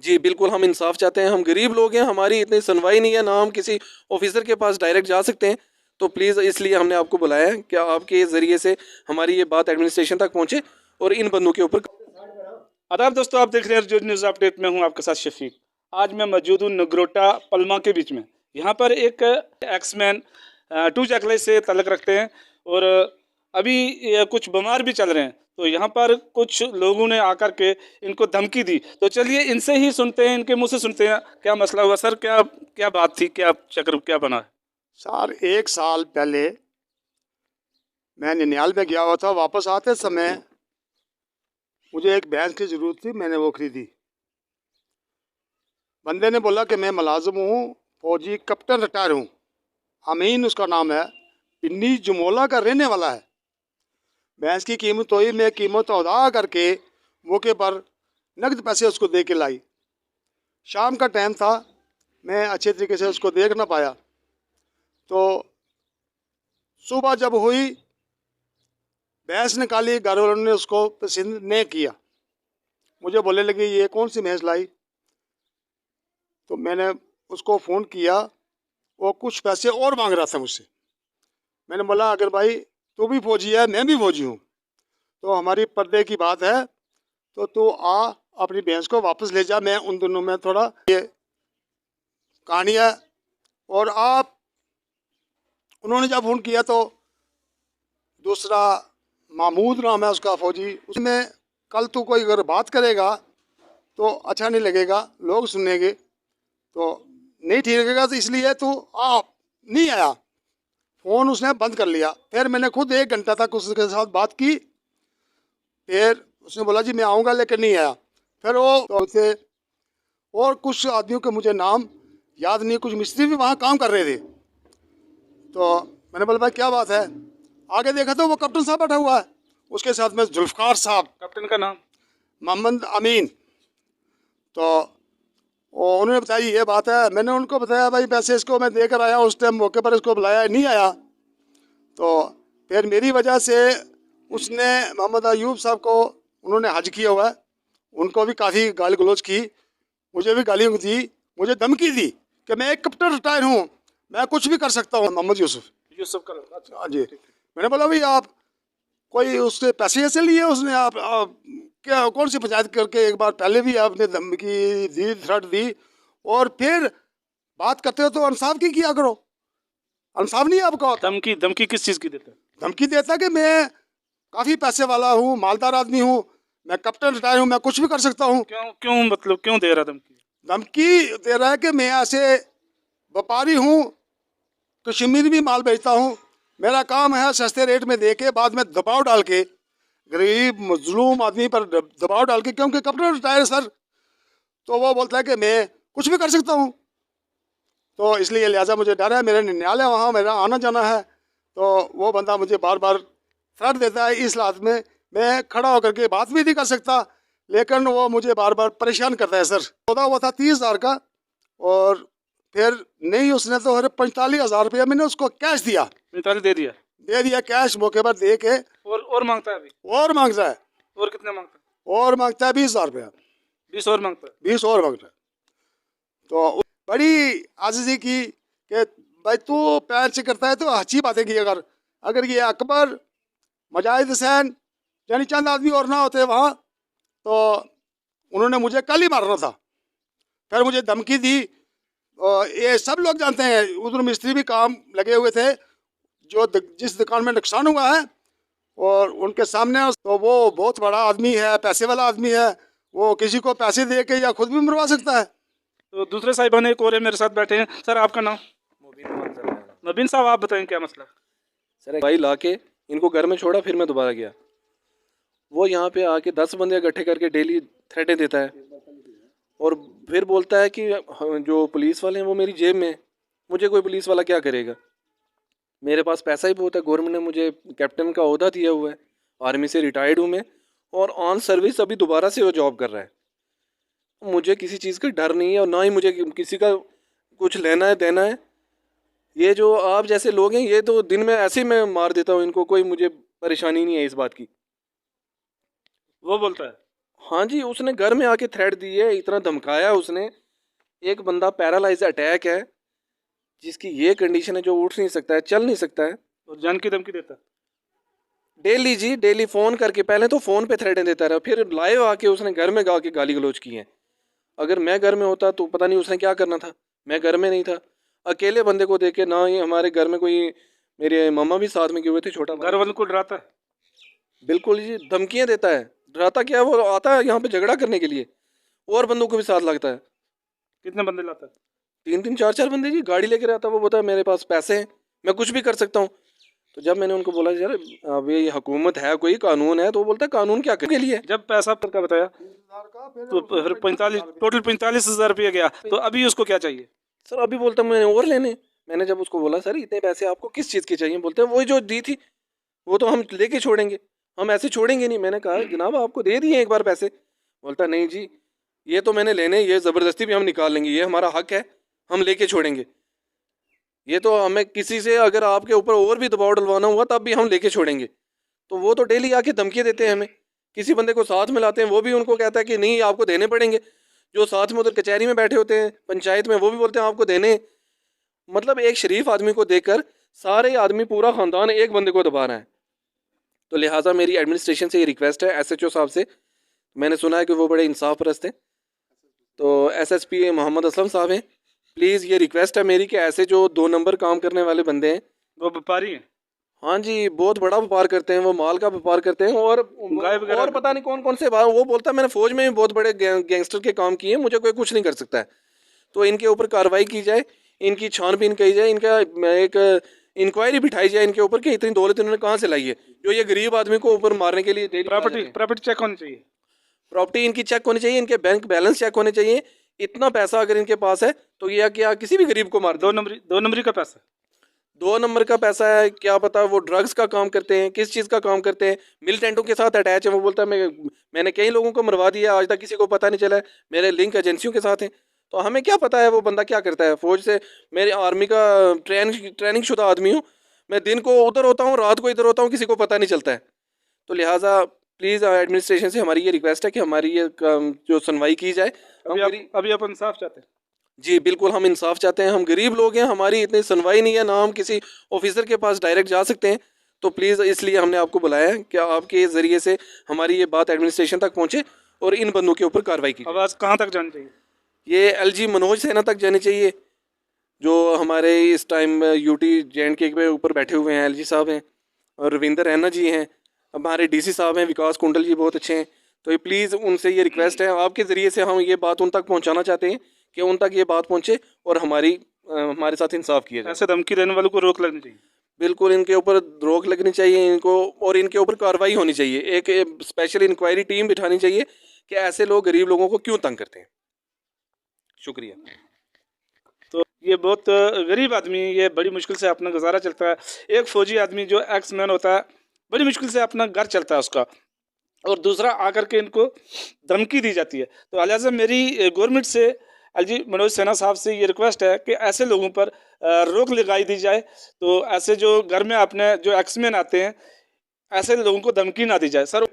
जी बिल्कुल, हम इंसाफ चाहते हैं, हम गरीब लोग हैं, हमारी इतनी सुनवाई नहीं है, ना हम किसी ऑफिसर के पास डायरेक्ट जा सकते हैं। तो प्लीज़ इसलिए हमने आपको बुलाया है कि आपके ज़रिए से हमारी ये बात एडमिनिस्ट्रेशन तक पहुँचे और इन बंदों के ऊपर। आदाब दोस्तों, आप देख रहे हैं जो न्यूज़ अपडेट में हूं आपके साथ शफीक। आज मैं मौजूद हूं नगरोटा पलमा के बीच में। यहां पर एक एक्समैन टू जगले से तल्लक रखते हैं और अभी ये कुछ बीमार भी चल रहे हैं। तो यहाँ पर कुछ लोगों ने आकर के इनको धमकी दी। तो चलिए इनसे ही सुनते हैं, इनके मुंह से सुनते हैं क्या मसला हुआ। सर क्या क्या बात थी, क्या चक्र क्या बना है? सर 1 साल पहले मैं ननिहाल में गया हुआ था। वापस आते समय मुझे एक भैंस की ज़रूरत थी, मैंने वो खरीदी। बंदे ने बोला कि मैं मुलाजिम हूँ, फौजी कैप्टन रिटायर हूँ, अमीन उसका नाम है, पिन्नी जमोला का रहने वाला है। भैंस की कीमत हुई, मैं कीमत अदा करके मौके पर नकद पैसे उसको दे के लाई। शाम का टाइम था, मैं अच्छे तरीके से उसको देख ना पाया। तो सुबह जब हुई, भैंस निकाली, घर वालों ने उसको पसंद नहीं किया। मुझे बोलने लगी ये कौन सी भैंस लाई। तो मैंने उसको फ़ोन किया, वो कुछ पैसे और मांग रहा था मुझसे। मैंने बोला अगर भाई तू भी फौजी है, मैं भी फौजी हूँ, तो हमारी पर्दे की बात है, तो तू आ अपनी भैंस को वापस ले जा। मैं उन दोनों में थोड़ा ये कहानी है। और आप उन्होंने जब फ़ोन किया तो दूसरा महमूद नाम है उसका फौजी, उसमें कल तू कोई अगर बात करेगा तो अच्छा नहीं लगेगा, लोग सुनेंगे तो नहीं ठीक लगेगा, तो इसलिए तू आ। नहीं आया, फ़ोन उसने बंद कर लिया। फिर मैंने खुद 1 घंटा तक उसके साथ बात की। फिर उसने बोला जी मैं आऊँगा, लेकिन नहीं आया। फिर वो तो थे और कुछ आदमियों के मुझे नाम याद नहीं, कुछ मिस्त्री भी वहाँ काम कर रहे थे। तो मैंने बोला भाई क्या बात है। आगे देखा तो वो कैप्टन साहब बैठा हुआ है, उसके साथ में जुल्फ़कार साहब, कैप्टन का नाम? मोहम्मद अमीन। तो उन्होंने बताई ये बात है। मैंने उनको बताया भाई पैसे इसको मैं देकर आया, उस टाइम मौके पर इसको बुलाया, नहीं आया। तो फिर मेरी वजह से उसने मोहम्मद अयूब साहब को, उन्होंने हज किया हुआ है, उनको भी काफ़ी गाली गलौज की, मुझे भी गाली दी, मुझे धमकी दी कि मैं एक कैप्टन रिटायर हूँ, मैं कुछ भी कर सकता हूँ। मोहम्मद यूसुफ यूसुफ का लड़का? अच्छा, हाँ जी। मैंने बोला भाई आप कोई उससे पैसे ऐसे लिए उसने, आप क्या कौन सी पंचायत करके एक बार पहले भी आपने धमकी दी, थ्रेट दी, और फिर बात करते हो तो इंसाफ की किया करो। इंसाफ नहीं आपका होता। धमकी धमकी किस चीज़ की देता है? धमकी देता कि मैं काफ़ी पैसे वाला हूँ, मालदार आदमी हूँ, मैं कैप्टन रिटायर हूँ, मैं कुछ भी कर सकता हूँ। क्यों क्यों मतलब क्यों दे रहा धमकी? धमकी दे रहा है कि मैं ऐसे व्यापारी हूँ, कश्मीर भी माल बेचता हूँ, मेरा काम है सस्ते रेट में दे के बाद में दबाव डाल के गरीब मजलूम आदमी पर दबाव डाल के, क्योंकि कैप्टन रिटायर सर, तो वो बोलता है कि मैं कुछ भी कर सकता हूँ। तो इसलिए लिहाजा मुझे डर है, मेरे ननिहाल है, वहाँ मेरा आना जाना है। तो वो बंदा मुझे बार बार थ्रेट देता है। इस हालत में मैं खड़ा होकर के बात भी नहीं कर सकता, लेकिन वो मुझे बार बार परेशान करता है। सर सौदा हुआ था 30,000 का, और फिर नहीं उसने तो 45,000 रुपया मैंने उसको कैश दिया। 45 दे दिया? दे दिया कैश मौके पर दे के। और मांगता है अभी? और मांगता है, और कितना मांगता है? और मांगता है 20,000 रुपया। 20 और मांगता है? 20 और मांगता है। तो बड़ी आजीजी की कि भाई तू पैर से करता है तो अच्छी बातें की। अगर ये अकबर, मजाहिद हुसैन यानी चंद आदमी और ना होते वहाँ, तो उन्होंने मुझे कल ही मारना था। फिर मुझे धमकी दी। और ये सब लोग जानते हैं, उधर मिस्त्री भी काम लगे हुए थे, जो जिस दुकान में नुकसान हुआ है, और उनके सामने तो वो बहुत बड़ा आदमी है, पैसे वाला आदमी है, वो किसी को पैसे दे के या खुद भी मरवा सकता है। तो दूसरे साहिबान एक और है मेरे साथ बैठे हैं। सर आपका नाम? नबीन साहब, आप बताएं क्या मसला? सर भाई ला के इनको घर में छोड़ा, फिर मैं दोबारा गया। वो यहाँ पे आके 10 बंदे इकट्ठे करके डेली थ्रेटें देता है, और फिर बोलता है कि जो पुलिस वाले हैं वो मेरी जेब में है। मुझे कोई पुलिस वाला क्या करेगा, मेरे पास पैसा ही बहुत है, गवर्नमेंट ने मुझे कैप्टन का ओहदा दिया हुआ है, आर्मी से रिटायर्ड हूँ मैं, और ऑन सर्विस अभी दोबारा से वो जॉब कर रहा है। मुझे किसी चीज़ का डर नहीं है, और ना ही मुझे किसी का कुछ लेना है देना है। ये जो आप जैसे लोग हैं, ये तो दिन में ऐसे ही मैं मार देता हूँ इनको, कोई मुझे परेशानी नहीं है इस बात की। वो बोलता है? हाँ जी, उसने घर में आके थ्रेट दी है, इतना धमकाया उसने। एक बंदा पैरालाइज अटैक है, जिसकी ये कंडीशन है, जो उठ नहीं सकता है, चल नहीं सकता है। और जान की धमकी देता है। डेली जी, डेली फ़ोन करके, पहले तो फ़ोन पे थ्रेटें देता रहा, फिर लाइव आके उसने घर में आके गाली गलौज की है। अगर मैं घर में होता तो पता नहीं उसने क्या करना था। मैं घर में नहीं था। अकेले बंदे को देख के, ना ही हमारे घर में कोई, मेरे मामा भी साथ में गए हुए थे, छोटा भाई। घर वालों को डराता है। बिल्कुल जी, धमकियाँ देता है। डराता क्या है, वो आता है यहाँ पे झगड़ा करने के लिए, और बंदों को भी साथ लगता है। कितने बंदे लाता है? 3-3 4-4 बंदे जी, गाड़ी लेकर आता है। वो बोलता है मेरे पास पैसे हैं, मैं कुछ भी कर सकता हूँ। तो जब मैंने उनको बोला यार अब ये हुकूमत है, कोई कानून है, तो वो बोलता है कानून क्या के लिए है? जब पैसा का बताया तो फिर 45, टोटल 45,000 रुपया गया, तो अभी उसको क्या चाहिए? सर अभी बोलता मैंने और लेने। मैंने जब उसको बोला सर इतने पैसे आपको किस चीज़ के चाहिए, बोलते हैं वही जो दी थी वो तो हम लेके छोड़ेंगे, हम ऐसे छोड़ेंगे नहीं। मैंने कहा जनाब आपको दे दिए एक बार पैसे। बोलता नहीं जी, ये तो मैंने लेने, ये ज़बरदस्ती भी हम निकाल लेंगे, ये हमारा हक है, हम लेके छोड़ेंगे। ये तो हमें किसी से अगर आपके ऊपर और भी दबाव डलवाना हुआ तब भी हम लेके छोड़ेंगे। तो वो तो डेली आके धमकी देते हैं हमें। किसी बंदे को साथ में लाते हैं, वो भी उनको कहता है कि नहीं आपको देने पड़ेंगे। जो साथ में उधर कचहरी में बैठे होते हैं पंचायत में, वो भी बोलते हैं आपको देने। मतलब एक शरीफ आदमी को देखकर सारे आदमी, पूरा ख़ानदान एक बंदे को दबा रहा है। तो लिहाजा मेरी एडमिनिस्ट्रेशन से ये रिक्वेस्ट है, SHO साहब से। मैंने सुना है कि वो बड़े इंसाफ परस्त हैं, तो SSP मोहम्मद असलम साहब हैं। प्लीज़ ये रिक्वेस्ट है मेरी कि ऐसे जो 2 नंबर काम करने वाले बंदे हैं, वो व्यापारी हैं। हाँ जी, बहुत बड़ा व्यापार करते हैं, वो माल का व्यापार करते हैं, और पता नहीं कौन कौन से वो बोलता है मैंने फ़ौज में भी बहुत बड़े गैंगस्टर के काम किए, मुझे कोई कुछ नहीं कर सकता है। तो इनके ऊपर कार्रवाई की जाए, इनकी छानबीन की जाए, इनका एक इंक्वायरी बिठाई जाए इनके ऊपर कि इतनी दौलत इन्होंने कहाँ से लाई है, जो ये गरीब आदमी को ऊपर मारने के लिए। प्रॉपर्टी चेक होनी चाहिए। प्रॉपर्टी इनकी चेक होनी चाहिए, इनके बैंक बैलेंस चेक होने चाहिए। इतना पैसा अगर इनके पास है तो ये क्या किसी भी गरीब को मार दे। 2 नंबरी का पैसा। 2 नंबर का पैसा है, क्या पता वो ड्रग्स का काम करते हैं, किस चीज़ का काम करते हैं, मिलिटेंटों के साथ अटैच है। वो बोलता है मैंने कई लोगों को मरवा दिया, आज तक किसी को पता नहीं चला है, मेरे लिंक एजेंसियों के साथ हैं। तो हमें क्या पता है वो बंदा क्या करता है। फ़ौज से, मेरे आर्मी का ट्रेनिंग शुदा आदमी हूँ, मैं दिन को उधर होता हूँ, रात को इधर होता हूँ, किसी को पता नहीं चलता है। तो लिहाजा प्लीज़ एडमिनिस्ट्रेशन से हमारी ये रिक्वेस्ट है कि हमारी ये जो सुनवाई की जाए। अभी आप इंसाफ चाहते हैं? जी बिल्कुल, हम इंसाफ चाहते हैं। हम गरीब लोग हैं, हमारी इतनी सुनवाई नहीं है, ना हम किसी ऑफिसर के पास डायरेक्ट जा सकते हैं। तो प्लीज़ इसलिए हमने आपको बुलाया है कि आपके ज़रिए से हमारी ये बात एडमिनिस्ट्रेशन तक पहुँचे और इन बंदों के ऊपर कार्रवाई की। आवाज़ कहाँ तक जानी चाहिए? ये LG मनोज सिन्हा तक जानी चाहिए, जो हमारे इस टाइम UT J&K पे ऊपर बैठे हुए हैं। LG साहब हैं, और रविंदर रैना जी हैं, हमारे DC साहब हैं, विकास कुंडल जी बहुत अच्छे हैं। तो ये प्लीज़ उनसे ये रिक्वेस्ट है, आपके ज़रिए से हम ये बात उन तक पहुँचाना चाहते हैं कि उन तक ये बात पहुँचे और हमारे साथ इंसाफ किया जाए। ऐसे धमकी देने वालों को रोक लगनी चाहिए। बिल्कुल, इनके ऊपर रोक लगनी चाहिए इनको, और इनके ऊपर कार्रवाई होनी चाहिए। एक स्पेशल इंक्वायरी टीम बिठानी चाहिए कि ऐसे लोग गरीब लोगों को क्यों तंग करते हैं। शुक्रिया। तो ये बहुत गरीब आदमी, ये बड़ी मुश्किल से अपना गुजारा चलता है। एक फ़ौजी आदमी जो एक्स मैन होता है, बड़ी मुश्किल से अपना घर चलता है उसका, और दूसरा आकर के इनको धमकी दी जाती है। तो लिहाजा मेरी गवर्नमेंट से, LG मनोज सिन्हा साहब से ये रिक्वेस्ट है कि ऐसे लोगों पर रोक लगाई दी जाए। तो ऐसे जो घर में अपने जो एक्समैन आते हैं, ऐसे लोगों को धमकी ना दी जाए। सर